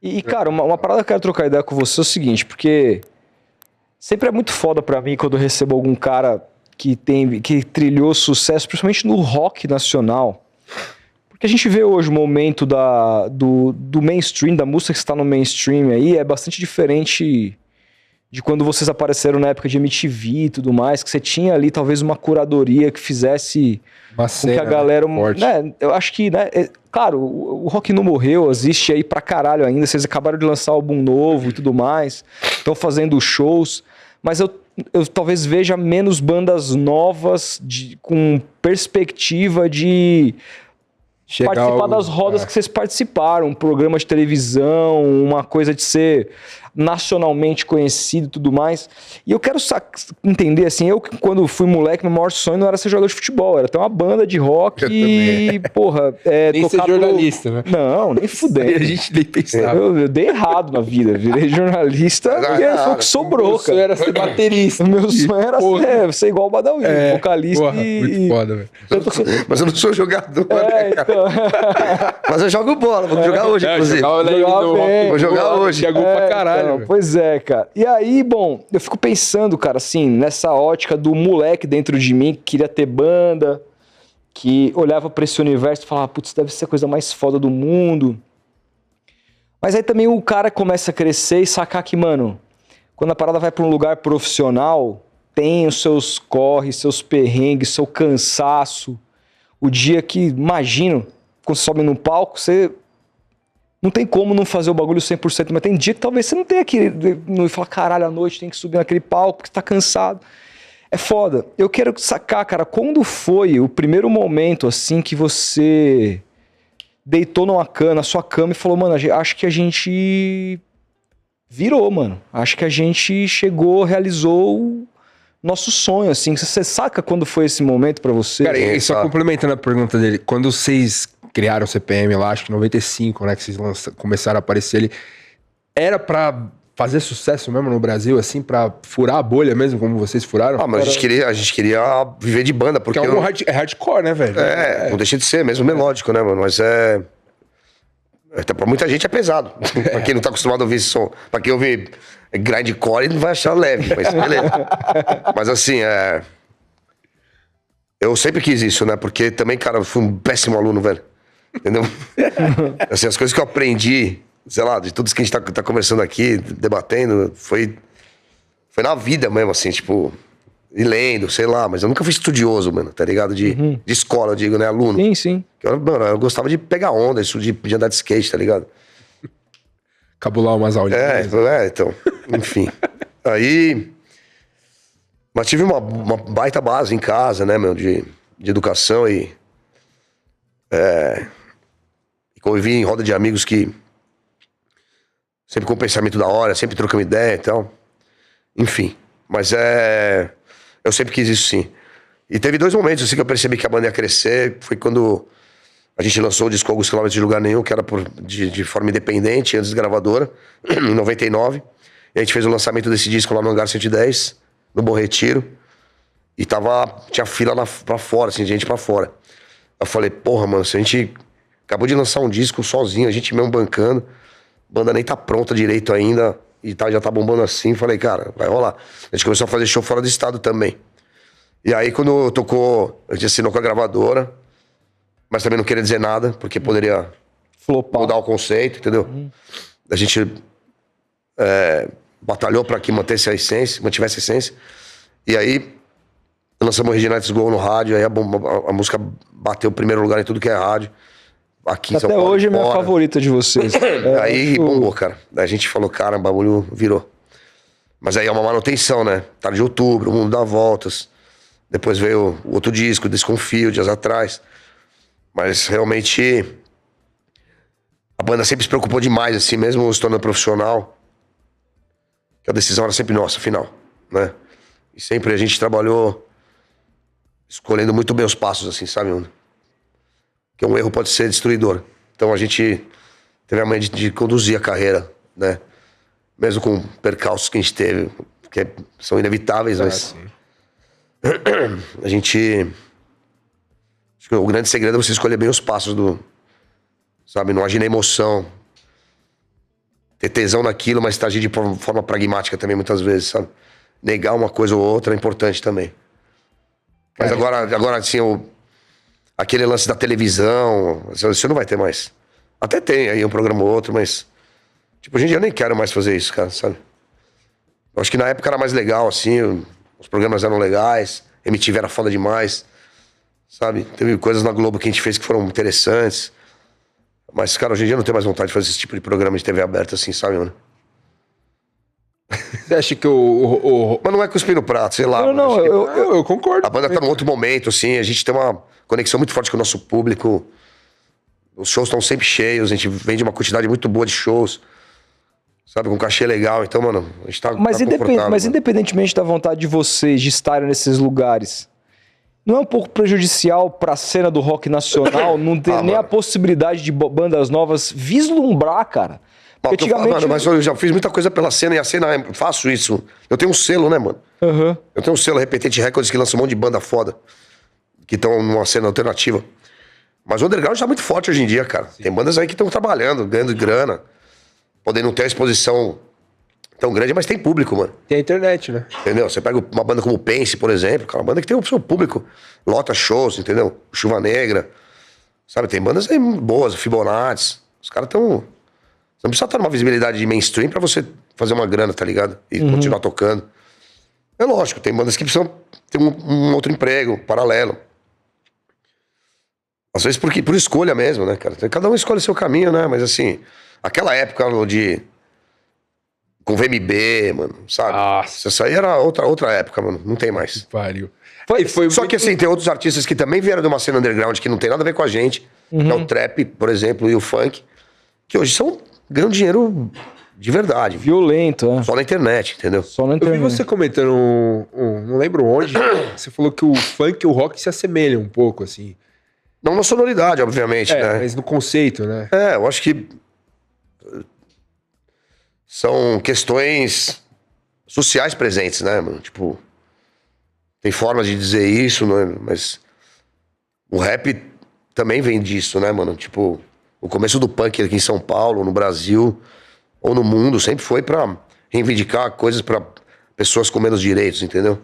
E cara, uma parada que eu quero trocar ideia com você é o seguinte, porque sempre é muito foda pra mim quando eu recebo algum cara que trilhou sucesso, principalmente no rock nacional. Porque a gente vê hoje o momento do mainstream, da música que está no mainstream aí, é bastante diferente de quando vocês apareceram na época de MTV e tudo mais, que você tinha ali talvez uma curadoria que fizesse Uma com que a cena, galera... forte. Né, eu acho que, né, claro, o rock não morreu, existe aí pra caralho ainda, vocês acabaram de lançar álbum novo e tudo mais, estão fazendo shows, mas eu talvez veja menos bandas novas com perspectiva de participar das rodas que vocês participaram, um programa de televisão, uma coisa de ser nacionalmente conhecido e tudo mais. E eu quero entender, assim, eu quando fui moleque, meu maior sonho não era ser jogador de futebol, era ter uma banda de rock e, porra... nem ser jornalista, né? Não, nem fudendo. A gente nem pensava. Eu dei errado na vida, virei jornalista e foi o que sobrou, meu sonho cara. era ser baterista. O meu sonho era ser igual o Badawi, vocalista muito foda, velho. Mas eu não sou jogador, né, cara? Então... Mas eu jogo bola, vou jogar hoje, inclusive. Vou jogar hoje. Chegou pra caralho. Então, pois é, cara. E aí, bom, eu fico pensando, cara, assim, nessa ótica do moleque dentro de mim que queria ter banda, que olhava pra esse universo e falava, putz, deve ser a coisa mais foda do mundo. Mas aí também o cara começa a crescer e sacar que, mano, quando a parada vai pra um lugar profissional, tem os seus corres, seus perrengues, seu cansaço. O dia que, imagino, quando você sobe no palco, você não tem como não fazer o bagulho 100%, mas tem dia que talvez você não tenha que não falar, caralho, à noite tem que subir naquele palco porque você tá cansado. É foda. Eu quero sacar, cara, quando foi o primeiro momento, assim, que você deitou na sua cama e falou, mano, acho que a gente virou, mano. Acho que a gente chegou, realizou o nosso sonho, assim. Você saca quando foi esse momento pra você? Cara, e só complementando a pergunta dele, quando vocês criaram o CPM lá, acho que em 95, né, que vocês começaram a aparecer ali, era pra fazer sucesso mesmo no Brasil, assim, pra furar a bolha mesmo, como vocês furaram? Ah, mas a gente queria viver de banda, porque... é hardcore, né, velho? Não deixa de ser, mesmo melódico, né, mano? Mas até pra muita gente é pesado. Pra quem não tá acostumado a ouvir esse som. Pra quem ouve grindcore, não vai achar leve, mas beleza. Mas assim, eu sempre quis isso, né? Porque também, cara, eu fui um péssimo aluno, velho. Entendeu? Assim, as coisas que eu aprendi, sei lá, de tudo isso que a gente tá conversando aqui, debatendo, foi na vida mesmo, assim, tipo, e lendo, sei lá, mas eu nunca fui estudioso, mano, tá ligado? De escola, eu digo, né? Aluno. Sim, sim. Mano, eu gostava de pegar onda, isso de andar de skate, tá ligado? Cabular umas aulinhas. Então, enfim. Aí... Mas tive uma baita base em casa, né, meu, de educação e convivi em roda de amigos que sempre com um pensamento da hora, sempre trocando ideia e tal. Enfim, mas eu sempre quis isso, sim. E teve 2 momentos, assim, que eu percebi que a banda ia crescer. Foi quando a gente lançou o disco Alguns Quilômetros de Lugar Nenhum, que era de forma independente, antes de gravadora, em 99. E a gente fez o lançamento desse disco lá no Hangar 110, no Bom Retiro. E tinha fila pra fora, assim, gente pra fora. Eu falei, porra, mano, se a gente acabou de lançar um disco sozinho, a gente mesmo bancando, a banda nem tá pronta direito ainda, e já tá bombando assim, falei, cara, vai rolar. A gente começou a fazer show fora do estado também. E aí, quando tocou, a gente assinou com a gravadora, mas também não queria dizer nada, porque poderia mudar o conceito, entendeu? A gente batalhou pra que mantivesse a essência. E aí, lançamos o Reginald's Go no rádio, aí a música bateu o primeiro lugar em tudo que é rádio. Aqui em São Até Paulo, hoje é minha favorita de vocês. Aí bombou, cara. Daí a gente falou, cara, o bagulho virou. Mas aí é uma manutenção, né? Tarde de Outubro, O Mundo dá Voltas. Depois veio o outro disco, Desconfio, dias atrás. Mas realmente a banda sempre se preocupou demais, assim, mesmo se tornando profissional. Que a decisão era sempre nossa, afinal, né? E sempre a gente trabalhou escolhendo muito bem os passos, assim, sabe? Porque um erro pode ser destruidor. Então a gente teve a manha de conduzir a carreira, né? Mesmo com percalços que a gente teve, que são inevitáveis, mas... A gente... Acho que o grande segredo é você escolher bem os passos sabe? Não agir na emoção. ter tesão naquilo, mas agir de forma pragmática também, muitas vezes, sabe? Negar uma coisa ou outra é importante também. Mas agora assim, aquele lance da televisão, isso não vai ter mais. Até tem aí um programa ou outro, mas... Tipo, gente, eu nem quero mais fazer isso, cara, sabe? Eu acho que na época era mais legal, assim, os programas eram legais, MTV era foda demais, sabe? Teve coisas na Globo que a gente fez que foram interessantes. Mas, cara, hoje em dia eu não tenho mais vontade de fazer esse tipo de programa de TV aberta, assim, sabe, mano? Você acha que Mas não é cuspir no prato, sei lá. Não, eu concordo. A banda tá num outro momento, assim, a gente tem uma conexão muito forte com o nosso público. Os shows estão sempre cheios, a gente vende uma quantidade muito boa de shows. Sabe, com um cachê legal. Então, mano, a gente tá confortável, mas independentemente da vontade de vocês de estarem nesses lugares, não é um pouco prejudicial pra cena do rock nacional não ter nem a possibilidade de bandas novas vislumbrar, cara? Porque antigamente... Mano, mas eu já fiz muita coisa pela cena e a cena, faço isso. Eu tenho um selo, né, mano? Uhum. Eu tenho um selo Repetente Records que lança um monte de banda foda. Que estão numa cena alternativa. Mas o underground tá muito forte hoje em dia, cara. Sim. Tem bandas aí que estão trabalhando, ganhando grana. Podem não ter a exposição tão grande, mas tem público, mano. Tem a internet, né? Entendeu? Você pega uma banda como o Pense, por exemplo, cara, uma banda que tem o seu público, lota shows, entendeu? Chuva Negra, sabe? Tem bandas aí boas, Fibonacci. Os caras estão... Você não precisa estar numa visibilidade de mainstream pra você fazer uma grana, tá ligado? E continuar tocando. É lógico, tem bandas que precisam ter um outro emprego, paralelo. Às vezes por escolha mesmo, né, cara? Cada um escolhe seu caminho, né? Mas assim... Aquela época com VMB, mano, sabe? Nossa. Isso aí era outra época, mano. Não tem mais. Pariu. Só que assim, tem outros artistas que também vieram de uma cena underground que não tem nada a ver com a gente. Que é o trap, por exemplo, e o funk. Que hoje ganham dinheiro de verdade. Violento, é. Só na internet, entendeu? Só na Eu internet. vi você comentando, não lembro onde, você falou que o funk e o rock se assemelham um pouco, assim. Não na sonoridade, obviamente, né? Mas no conceito, né? Eu acho que são questões sociais presentes, né, mano? Tipo, tem formas de dizer isso, né? Mas o rap também vem disso, né, mano? Tipo, o começo do punk aqui em São Paulo, no Brasil, ou no mundo, sempre foi pra reivindicar coisas pra pessoas com menos direitos, entendeu?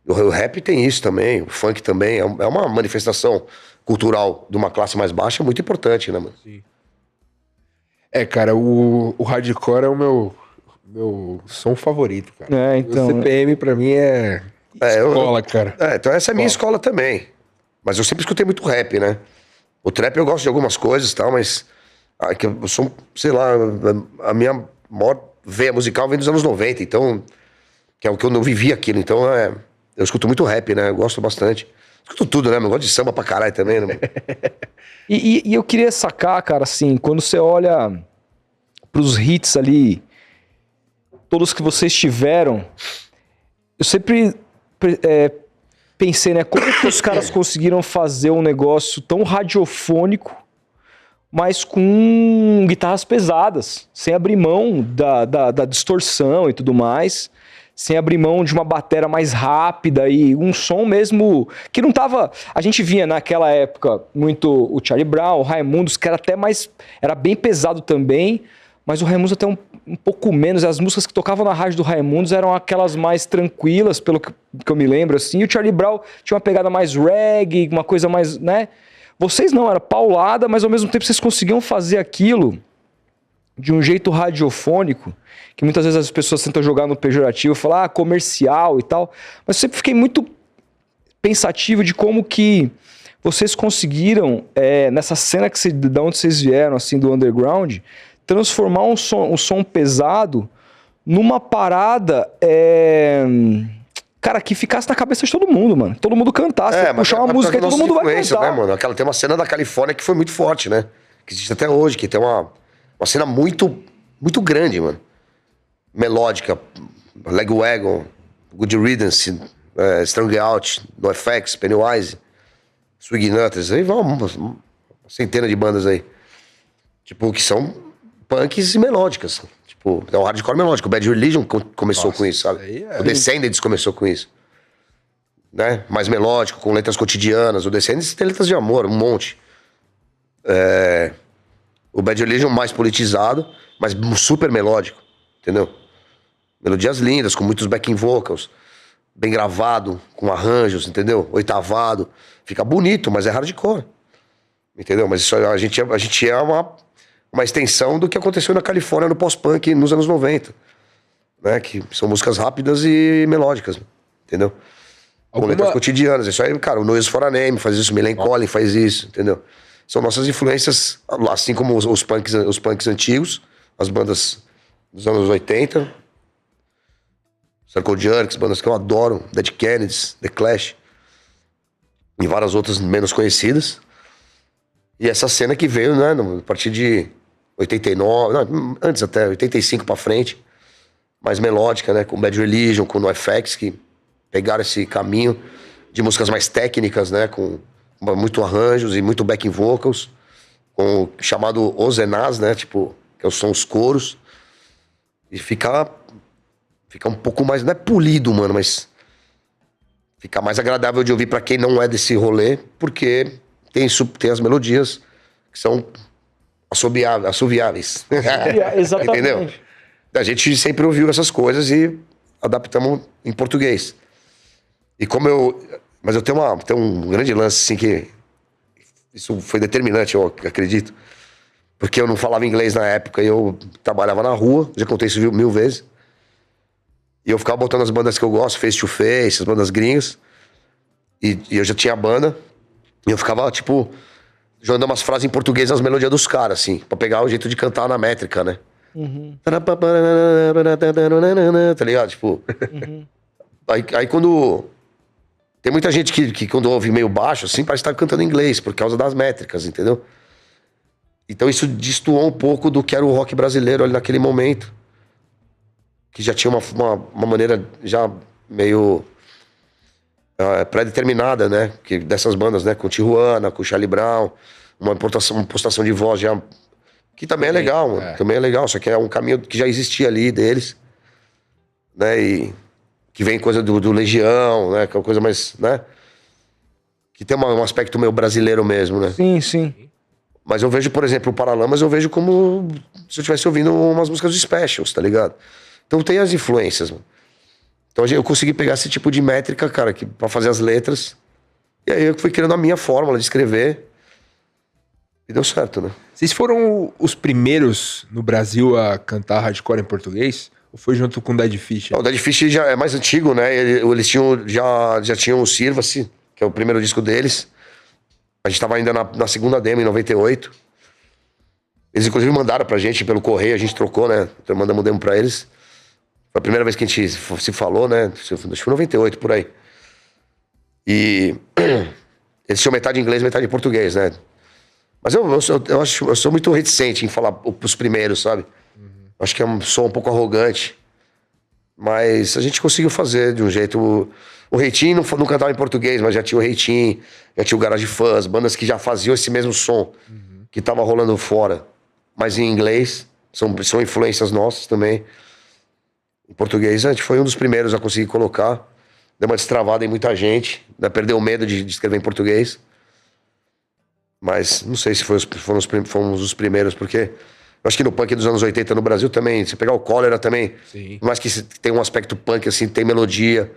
O rap tem isso também, o funk também. É uma manifestação cultural de uma classe mais baixa muito importante, né, mano? Sim. Cara, o hardcore é o meu som favorito, cara. Então... O CPM pra mim é escola, cara. Então essa é a minha escola também. Mas eu sempre escutei muito rap, né? O trap eu gosto de algumas coisas e tal, mas... que eu sou, sei lá, a minha maior veia musical vem dos anos 90, então... Que é o que eu não vivi aquilo, então eu escuto muito rap, né? Eu gosto bastante. Escuto tudo, né? Eu gosto de samba pra caralho também, né? E eu queria sacar, cara, assim, quando você olha pros hits ali, todos que vocês tiveram, eu sempre pensei, né, como que os caras conseguiram fazer um negócio tão radiofônico, mas com guitarras pesadas, sem abrir mão da distorção e tudo mais, sem abrir mão de uma bateria mais rápida e um som mesmo que não tava... A gente via naquela época muito o Charlie Brown, o Raimundos, que era até mais... Era bem pesado também, mas o Raimundos até um pouco menos. As músicas que tocavam na rádio do Raimundos eram aquelas mais tranquilas, pelo que eu me lembro, assim. E o Charlie Brown tinha uma pegada mais reggae, uma coisa mais, né? Vocês não, era paulada, mas ao mesmo tempo vocês conseguiam fazer aquilo de um jeito radiofônico, que muitas vezes as pessoas tentam jogar no pejorativo, falar comercial e tal, mas eu sempre fiquei muito pensativo de como que vocês conseguiram, nessa cena de onde vocês vieram, assim, do underground, transformar um som pesado numa parada, cara, que ficasse na cabeça de todo mundo, mano. Todo mundo cantasse, puxar uma música e todo mundo vai cantar. Né, mano? Tem uma cena da Califórnia que foi muito forte, né? Que existe até hoje, que tem uma cena muito, muito grande, mano. Melódica, Legwagon, Good Riddance, Strung Out, NoFX, Pennywise, Swing Nutters, aí vão uma centena de bandas aí. Tipo, que são punks e melódicas. Tipo, é o hardcore melódico. O Bad Religion começou com isso, sabe? O Descendants começou com isso. Né? Mais melódico, com letras cotidianas. O Descendants tem letras de amor, um monte. O Bad Religion mais politizado, mas super melódico, entendeu? Melodias lindas, com muitos backing vocals, bem gravado, com arranjos, entendeu? Oitavado. Fica bonito, mas é hardcore. Entendeu? Mas isso, a gente é uma extensão do que aconteceu na Califórnia no pós-punk nos anos 90. Né? Que são músicas rápidas e melódicas, entendeu? Com letras cotidianas. Isso aí, cara, o Noise for a Name faz isso, Millencolin faz isso, entendeu? São nossas influências, assim como os punks antigos, as bandas dos anos 80, Circle Jerks, bandas que eu adoro, Dead Kennedys, The Clash, e várias outras menos conhecidas. E essa cena que veio, né, a partir de 89, não, antes até, 85 pra frente, mais melódica, né, com Bad Religion, com NoFX, que pegaram esse caminho de músicas mais técnicas, né, com muito arranjos e muito backing vocals, com o chamado Ozenaz, né, tipo, que são os coros, e fica um pouco mais, não é polido, mano, mas fica mais agradável de ouvir pra quem não é desse rolê, porque tem as melodias que são assoviáveis. Exatamente. Entendeu? A gente sempre ouviu essas coisas e adaptamos em português. E mas eu tenho um grande lance, assim, que isso foi determinante, eu acredito. Porque eu não falava inglês na época e eu trabalhava na rua, já contei isso 1000 vezes. E eu ficava botando as bandas que eu gosto, Face to Face, as bandas gringas. E eu já tinha banda. E eu ficava, tipo, jogando umas frases em português nas melodias dos caras, assim, pra pegar o jeito de cantar na métrica, né? Uhum. Tá ligado? Tipo. Aí quando. Tem muita gente que quando ouve meio baixo, assim, parece que tá cantando em inglês, por causa das métricas, entendeu? Então isso destoou um pouco do que era o rock brasileiro ali naquele momento. Que já tinha uma maneira já meio pré-determinada, né? Que dessas bandas, né? Com Tijuana, com Charlie Brown, uma postação de voz já. Que também é legal, mano. Também é legal, só que é um caminho que já existia ali deles. Né? E que vem coisa do Legião, né? Que é uma coisa mais, né? Que tem um aspecto meio brasileiro mesmo, né? Sim, sim. Mas eu vejo, por exemplo, o Paralamas, eu vejo como se eu estivesse ouvindo umas músicas de Specials, tá ligado? Então tem as influências, mano. Então eu consegui pegar esse tipo de métrica, cara, pra fazer as letras. E aí eu fui criando a minha fórmula de escrever. E deu certo, né? Vocês foram os primeiros no Brasil a cantar hardcore em português? Ou foi junto com o Dead Fish? O Dead Fish já é mais antigo, né? Eles já tinham o Sirva-se, que é o primeiro disco deles. A gente tava ainda na segunda demo, em 98. Eles, inclusive, mandaram pra gente pelo correio, a gente trocou, né? Então, mandamos um demo pra eles. Foi a primeira vez que a gente se falou, né? Acho que foi 98, por aí. E eles tinham metade em inglês, metade em português, né? Mas eu sou muito reticente em falar os primeiros, sabe? Acho que sou um pouco arrogante. Mas a gente conseguiu fazer de um jeito. O Reitinho não cantava em português, mas já tinha o Reitinho, já tinha o Garage Fuzz, bandas que já faziam esse mesmo som que tava rolando fora. Mas em inglês, são influências nossas também. Em português, a gente foi um dos primeiros a conseguir colocar. Deu uma destravada em muita gente, né? Perdeu o medo de escrever em português. Mas não sei se fomos os primeiros, porque eu acho que no punk dos anos 80 no Brasil também, se pegar o Cólera também, Sim. por mais que tem um aspecto punk, assim, tem melodia,